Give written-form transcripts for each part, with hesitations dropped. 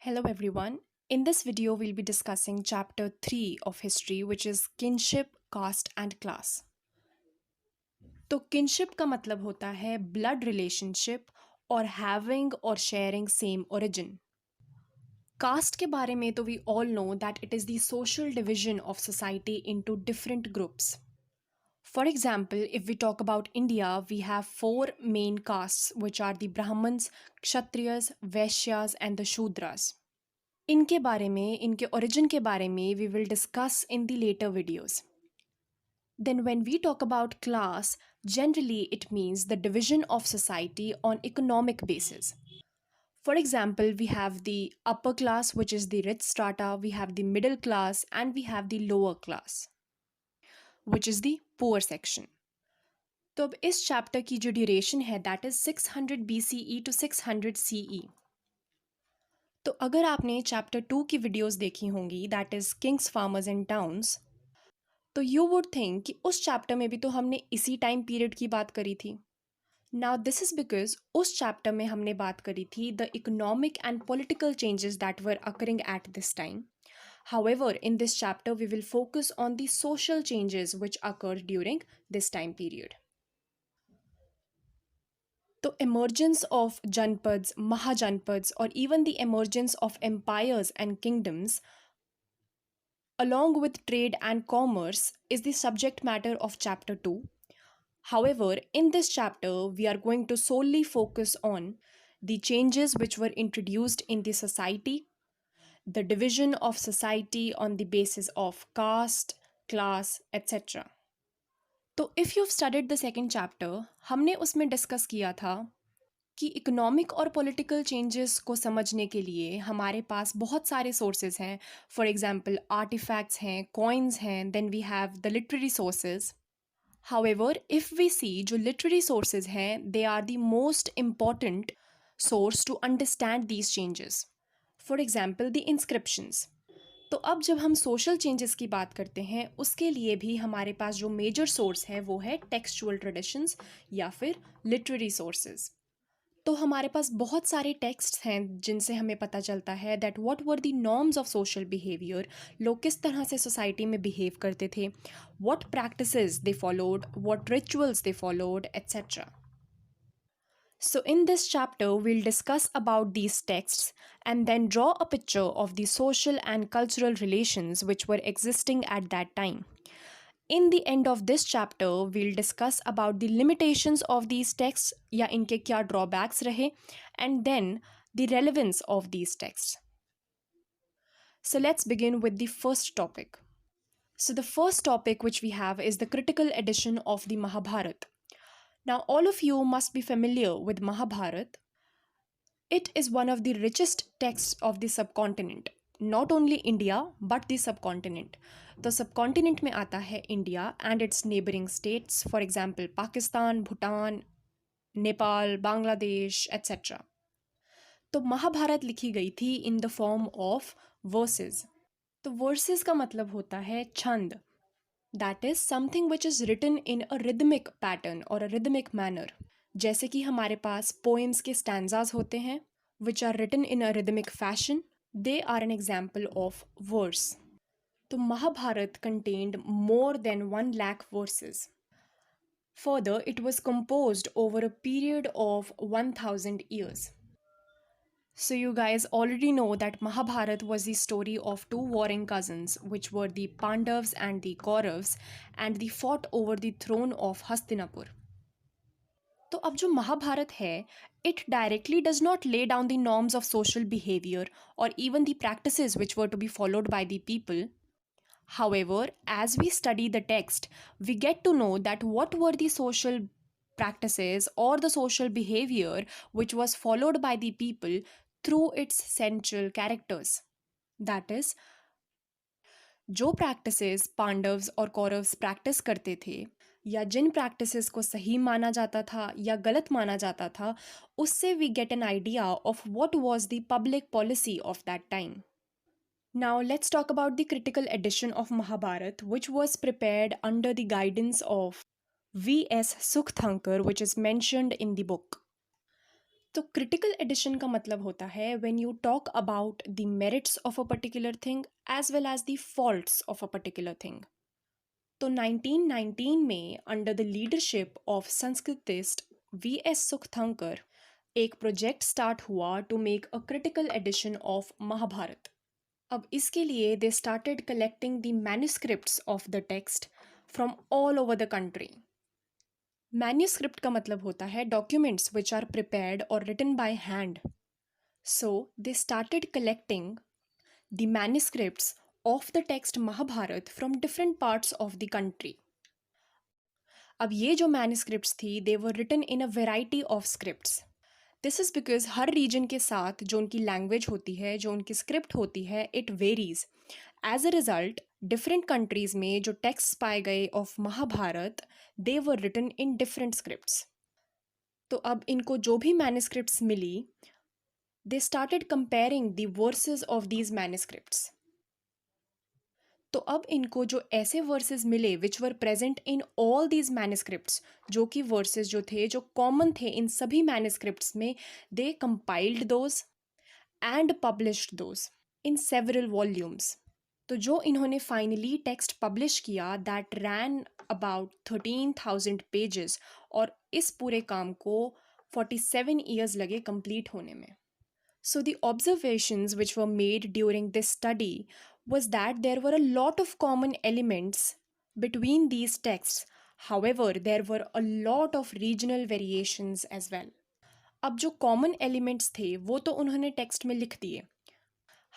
Hello everyone. In this video, we'll be discussing chapter 3 of history, which is kinship, caste and class. तो kinship का मतलब होता है blood relationship और having or sharing same origin. Caste के बारे में तो we all know that it is the social division of society into different groups. For example, if we talk about India, we have four main castes, which are the Brahmins, Kshatriyas, Vaishyas and the Shudras. इनके बारे में इनके origin के बारे में we will discuss in the later videos. Then when we talk about class, generally it means the division of society on economic basis. For example, we have the upper class, which is the rich strata, we have the middle class and we have the lower class, which is the poor section. तो अब इस chapter की जो duration है that is 600 BCE to 600 CE. तो अगर आपने chapter 2 की वीडियोस देखी होंगी that is Kings farmers and towns, तो यू वुड थिंक कि उस चैप्टर में भी तो हमने इसी टाइम पीरियड की बात करी थी. नाउ दिस इज़ बिकॉज उस चैप्टर में हमने बात करी थी the economic and political changes that were occurring at this time. However, in this chapter, we will focus on the social changes which occurred during this time period. The emergence of Janpads, Mahajanpads, or even the emergence of empires and kingdoms, along with trade and commerce, is the subject matter of chapter 2. However, in this chapter, we are going to solely focus on the changes which were introduced in the society, the division of society on the basis of caste, class, etc. तो if you've studied the second chapter, हमने उसमें discuss किया था कि economic और political changes को समझने के लिए हमारे पास बहुत सारे सोर्सेज हैं. फॉर एग्जांपल आर्टिफैक्ट्स हैं, कॉइन्स हैं, then we have the literary sources. However if we see जो लिटरेरी सोर्सेज हैं they are the most important source to understand these changes. For example the inscriptions. तो अब जब हम social changes की बात करते हैं उसके लिए भी हमारे पास जो मेजर सोर्स है वो है टेक्सचुअल ट्रेडिशंस या फिर लिटरेरी सोर्सेज. तो हमारे पास बहुत सारे टेक्स्ट्स हैं जिनसे हमें पता चलता है that what were the norms of social behaviour. लोग किस तरह से सोसाइटी में बिहेव करते थे, what practices they followed, what rituals they followed, etcetera. So in this chapter, we'll discuss about these texts and then draw a picture of the social and cultural relations which were existing at that time. In the end of this chapter, we'll discuss about the limitations of these texts या इनके क्या drawbacks रहे and then the relevance of these texts. So let's begin with the first topic. So the first topic which we have is the critical edition of the Mahabharat. Now, all of you must be familiar with Mahabharat. It is one of the richest texts of the subcontinent. Not only India, but the subcontinent. The subcontinent में आता है India and its neighboring states, for example, Pakistan, Bhutan, Nepal, Bangladesh, etc. तो महाभारत लिखी गई थी in the form of verses. तो verses का मतलब होता है छंद. That is something which is written in a rhythmic pattern or a rhythmic manner. जैसे कि हमारे पास poems के stanzas होते हैं which are written in a rhythmic fashion. They are an example of verse. तो Mahabharat contained more than 1 lakh verses. Further, it was composed over a period of 1000 years. So you guys already know that Mahabharat was the story of two warring cousins, which were the Pandavas and the Kauravas, and they fought over the throne of Hastinapur. तो अब जो महाभारत है, it directly does not lay down the norms of social behavior or even the practices which were to be followed by the people. However, as we study the text, we get to know that what were the social practices or the social behavior which was followed by the people through its central characters. That is, जो practices Pandavas और Kauravas practice करते थे या जिन practices को सही माना जाता था या गलत माना जाता था, उससे we get an idea of what was the public policy of that time. Now let's talk about the critical edition of Mahabharat, which was prepared under the guidance of V.S. Sukhthankar, which is mentioned in the book. तो critical edition का मतलब होता है when you talk about the merits of a particular thing as well as the faults of a particular thing. तो 1919 में under the leadership of sanskritist V S. Sukthankar एक project start हुआ to make a critical edition of Mahabharata. अब इसके लिए they started collecting the manuscripts of the text from all over the country. Manuscript का मतलब होता है डॉक्यूमेंट्स विच आर प्रिपेयर्ड और written by hand. So they started collecting the manuscripts of the text Mahabharat from different parts of the country. अब ये जो manuscripts थी they were written in a variety of scripts. This is because हर region के साथ जो उनकी language होती है, जो उनकी स्क्रिप्ट होती है, it varies. As a result, different countries में जो टेक्स्ट पाए गए of Mahabharat they were written in different scripts. तो अब इनको जो भी मैन्युस्क्रिप्ट्स मिली they started comparing the verses of these manuscripts. तो अब इनको जो ऐसे वर्सेस मिले which were present in all these manuscripts, जो कि वर्सेस जो थे जो कॉमन थे इन सभी मैन्युस्क्रिप्ट्स में, they compiled those and published those in several volumes. तो जो इन्होंने फाइनली टेक्स्ट पब्लिश किया दैट रैन अबाउट 13,000 पेजेस, और इस पूरे काम को 47 ईयर्स लगे कंप्लीट होने में। So the observations which were made during this study was that there were a lot of common elements between these texts. However, there were a lot of regional variations as well. अब जो common elements थे वो तो उन्होंने text में लिख दिए.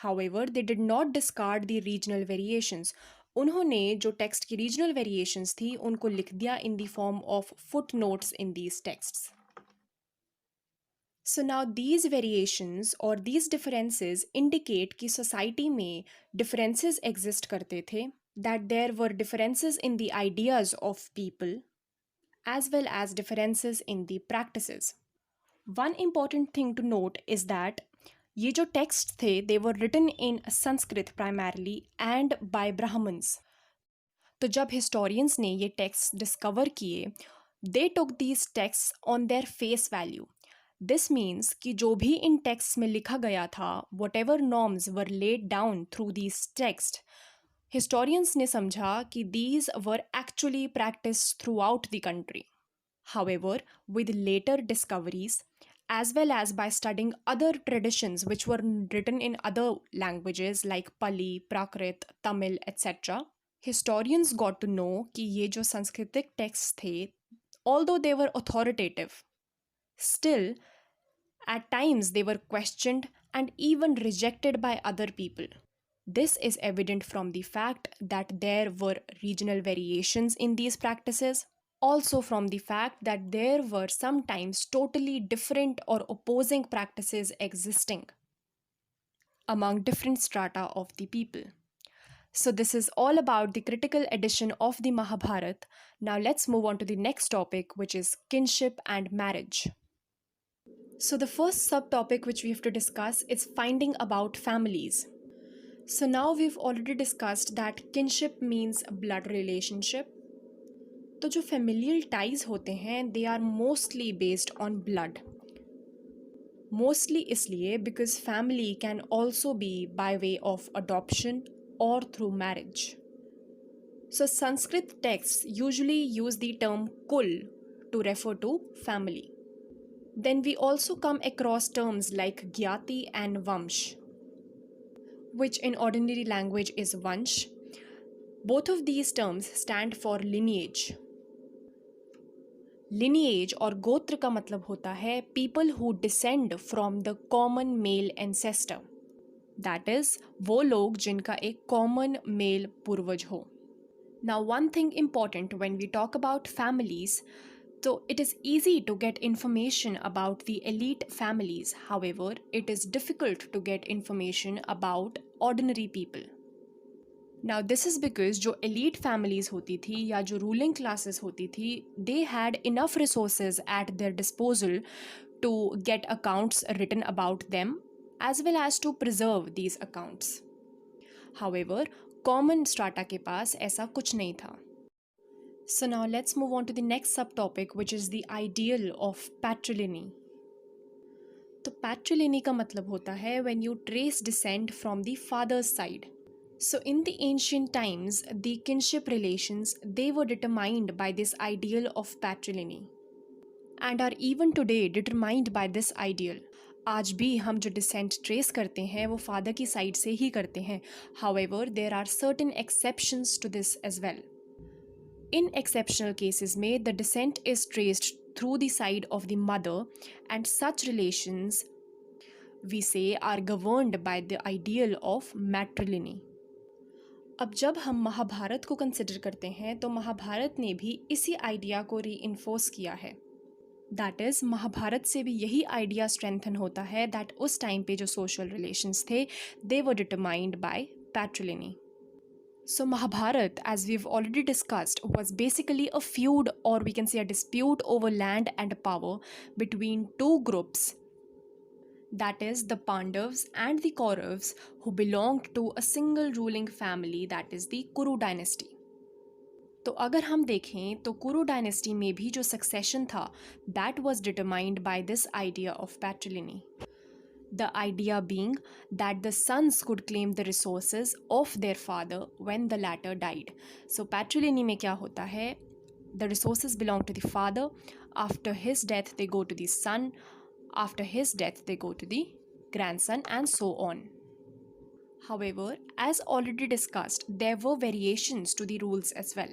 However, they did not discard the regional variations. उन्होंने जो text की regional variations थी उनको लिख दिया in the form of footnotes in these texts. So now these variations or these differences indicate कि society में differences exist करते थे, that there were differences in the ideas of people as well as differences in the practices. One important thing to note is that ये जो texts थे they were written in Sanskrit primarily and by Brahmins. तो जब historians ने ये texts discover किए, they took these texts on their face value. This means कि जो भी इन टेक्स्ट में लिखा गया था, whatever norms were laid down through these texts, historians ने समझा कि these were actually practiced throughout the country. However, with later discoveries, as well as by studying other traditions which were written in other languages like Pali, Prakrit, Tamil, etc., historians got to know कि ये जो सांस्कृतिक texts थे, although they were authoritative, still, at times they were questioned and even rejected by other people. This is evident from the fact that there were regional variations in these practices, also from the fact that there were sometimes totally different or opposing practices existing among different strata of the people. So this is all about the critical edition of the Mahabharat. Now let's move on to the next topic, which is kinship and marriage. So the first subtopic which we have to discuss is finding about families. So now we've already discussed that kinship means blood relationship. तो जो familial ties होते हैं they are mostly based on blood. Mostly इसलिए because family can also be by way of adoption or through marriage. So Sanskrit texts usually use the term kul to refer to family. Then we also come across terms like gyati and vamsh, which in ordinary language is vansh. Both of these terms stand for lineage. Lineage और गोत्र का मतलब होता है people who descend from the common male ancestor. That is, वो लोग जिनका एक common male पूर्वज हो. Now one thing important when we talk about families, so it is easy to get information about the elite families. However, it is difficult to get information about ordinary people. Now this is because जो elite families होती थी या जो ruling classes होती थी, they had enough resources at their disposal to get accounts written about them as well as to preserve these accounts. However, common strata के पास ऐसा कुछ नहीं था. So now let's move on to the next subtopic, which is the ideal of patrilineal. तो पैट्रिलिनी का मतलब होता है when you trace descent from the father's side. So in the ancient times, the kinship relations, they were determined by this ideal of patrilineal and are even today determined by this ideal. आज भी हम जो decent trace करते हैं वो father की side से ही करते हैं. However there are certain exceptions to this as well. In exceptional cases में the descent is traced through the side of the mother and such relations we see are governed by the ideal of matriliny. अब जब हम महाभारत को consider करते हैं तो महाभारत ने भी इसी आइडिया को रीइंफोर्स किया है. दैट इज़ महाभारत से भी यही आइडिया स्ट्रेंथन होता है दैट उस टाइम पे जो सोशल रिलेशंस थे they were determined by patriliny. So Mahabharat, as we've already discussed, was basically a feud, or we can say a dispute over land and power between two groups, that is the Pandavas and the Kauravas, who belonged to a single ruling family, that is the Kuru dynasty. तो अगर हम देखें तो कुरु dynasty में भी जो succession था that was determined by this idea of patriliny. The idea being that the sons could claim the resources of their father when the latter died. So patrilineal में क्या होता है? The resources belong to the father. After his death, they go to the son. After his death, they go to the grandson, and so on. However, as already discussed, there were variations to the rules as well.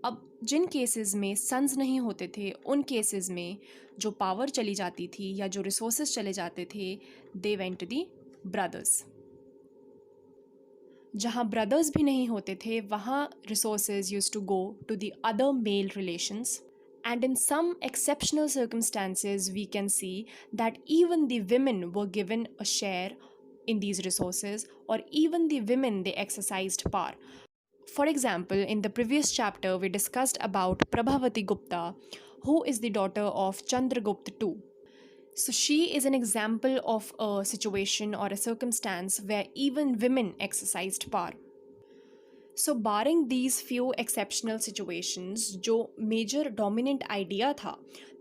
अब जिन cases में sons नहीं होते थे उन cases में जो power चली जाती थी या जो रिसोर्सेज चले जाते थे they went to the brothers. जहाँ ब्रदर्स भी नहीं होते थे वहाँ resources used to go to the other male relations. And in some exceptional circumstances, we can see that even the women were given a share in these resources, or even the women, they exercised power. For example, in the previous chapter, we discussed about Prabhavati Gupta, who is the daughter of Chandragupta II. So she is an example of a situation or a circumstance where even women exercised power. So barring these few exceptional situations, जो major dominant idea था,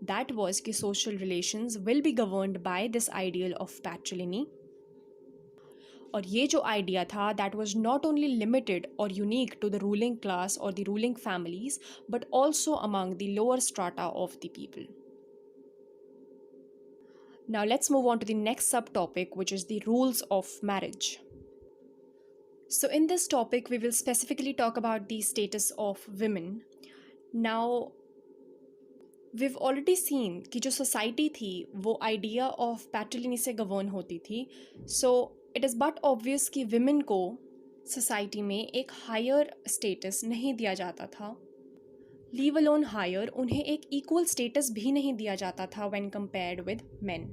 that was कि social relations will be governed by this ideal of patrilineal. और ये जो idea था that was not only limited और unique to the ruling class और the ruling families but also among the lower strata of the people. Now let's move on to the next sub topic which is the rules of marriage. So in this topic we will specifically talk about the status of women. Now we've already seen कि जो society थी वो idea of पैट्रिलिनी से govern होती थी. So it is but obvious कि women को society में एक हायर स्टेटस नहीं दिया जाता था. लीव अलोन हायर, उन्हें एक इक्वल स्टेटस भी नहीं दिया जाता था when compared with men.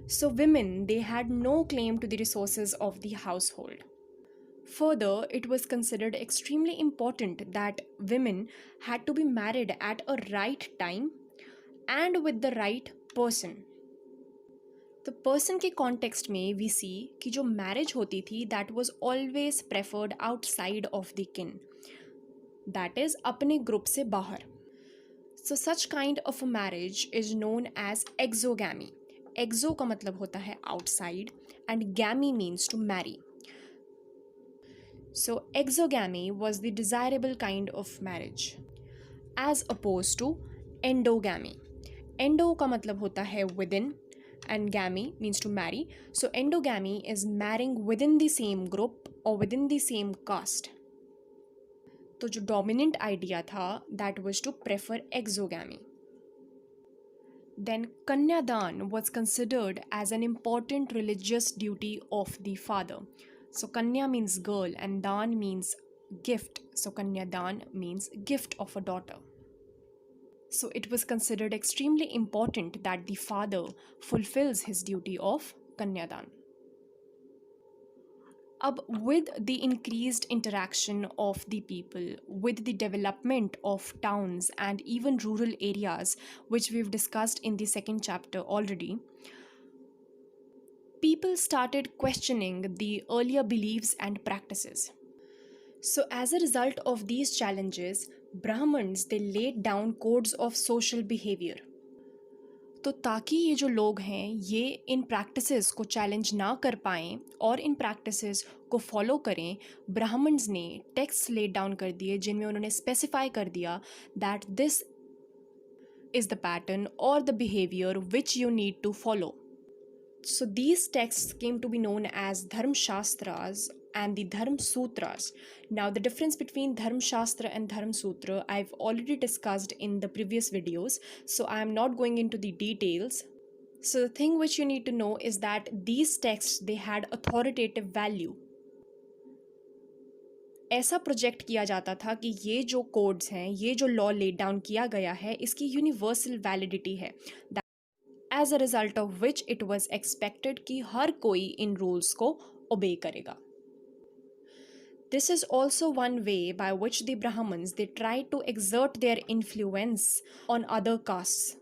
So women they had no claim to the resources of the household. Further, it was considered extremely important that women had to be married at a right time and with the right person. The person के context में we see कि जो marriage होती थी that was always preferred outside of the kin. That is अपने group से बाहर. So such kind of a marriage is known as exogamy. Exo का मतलब होता है outside and gamy means to marry. So exogamy was the desirable kind of marriage as opposed to endogamy. Endo का मतलब होता है within and gamy means to marry. So endogamy is marrying within the same group or within the same caste. तो जो dominant idea था that was to prefer exogamy. Then Kanyadan was considered as an important religious duty of the father. So Kanya means girl and Dan means gift. So Kanyadan means gift of a daughter. So it was considered extremely important that the father fulfills his duty of Kanyadan. With the increased interaction of the people, with the development of towns and even rural areas, which we've discussed in the second chapter already, people started questioning the earlier beliefs and practices. So as a result of these challenges, Brahmins, they laid down codes of social behavior. तो ताकि ये जो लोग हैं ये इन practices को challenge ना कर पाएँ और इन प्रैक्टिसेस को फॉलो करें, ब्राह्मण्स ने टेक्स्ट लेट डाउन कर दिए जिनमें उन्होंने स्पेसिफाई कर दिया that this is the pattern और the behaviour which you need to follow. So these texts came to be known as Dharm Shastras and the Dharm Sutras. Now the difference between Dharm Shastra and Dharm Sutra I've already discussed in the previous videos, so I am not going into the details. So the thing which you need to know is that these texts, they had authoritative value. ऐसा project किया जाता था कि ये जो codes हैं, ये जो लॉ लेड डाउन किया गया है, इसकी यूनिवर्सल वैलिडिटी है. As a result of which it was expected कि हर कोई इन रूल्स को obey करेगा. This is also one way by which the Brahmins, they tried to exert their influence on other castes.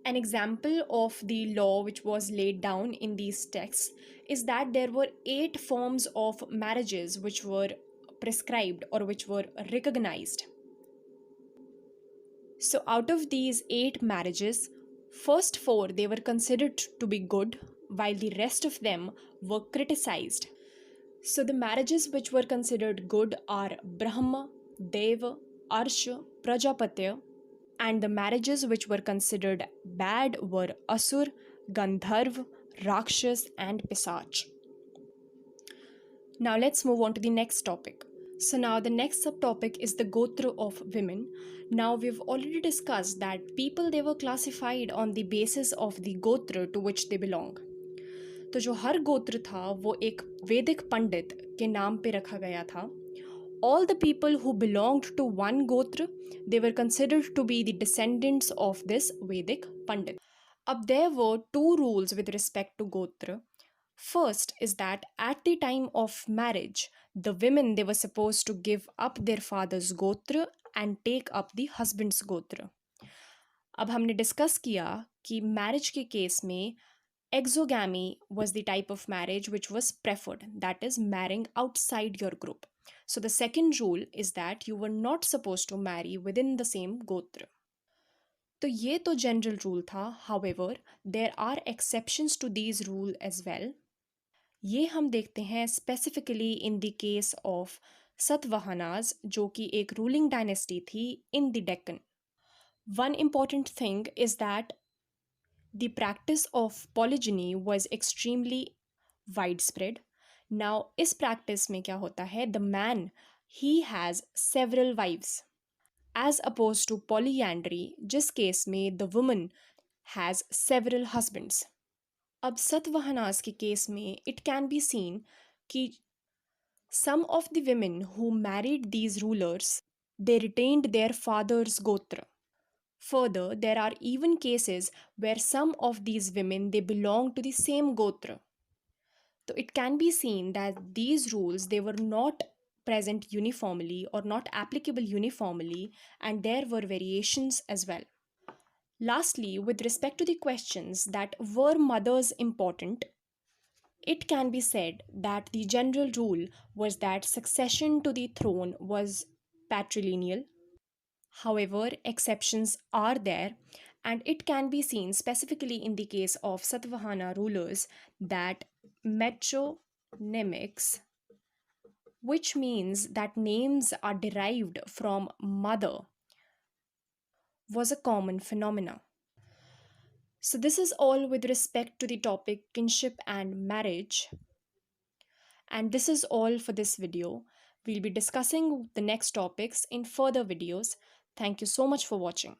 An example of the law which was laid down in these texts is that there were 8 forms of marriages which were prescribed or which were recognized. So out of these 8 marriages, first 4 they were considered to be good, while the rest of them were criticized. So the marriages which were considered good are Brahma, Deva, Arsha, Prajapatya, and the marriages which were considered bad were Asur, Gandharv, Rakshas, and Pisach. Now let's move on to the next topic. So now the next subtopic is the Gotra of women. Now we've already discussed that people, they were classified on the basis of the Gotra to which they belong. तो जो हर गोत्र था वो एक वैदिक पंडित के नाम पे रखा गया था. All the people who belonged to one Gotra, they were considered to be the descendants of this Vedic Pandit. अब there were 2 rules with respect to Gotra. First is that at the time of marriage, the women, they were supposed to give up their father's Gotra and take up the husband's Gotra. अब हमने discuss किया कि marriage के case में exogamy was the type of marriage which was preferred, that is marrying outside your group. So the second rule is that you were not supposed to marry within the same gotra. तो ये तो general rule था. However, there are exceptions to these rule as well. ये हम देखते हैं specifically in the case of Satavahanas, जो कि एक ruling dynasty थी in the Deccan. One important thing is that the practice of polygyny was extremely widespread. Now, इस practice में क्या होता है? The man, he has several wives, as opposed to polyandry, जिस case में the woman has several husbands. अब सतवाहनास के case में it can be seen कि some of the women who married these rulers, they retained their father's gotra. Further, there are even cases where some of these women, they belong to the same gotra. So it can be seen that these rules, they were not present uniformly or not applicable uniformly, and there were variations as well. Lastly, with respect to the questions that were mothers important, it can be said that the general rule was that succession to the throne was patrilineal. However, exceptions are there, and it can be seen specifically in the case of Satavahana rulers that metronymics, which means that names are derived from mother, was a common phenomena. So this is all with respect to the topic kinship and marriage. And this is all for this video. We'll be discussing the next topics in further videos. Thank you so much for watching.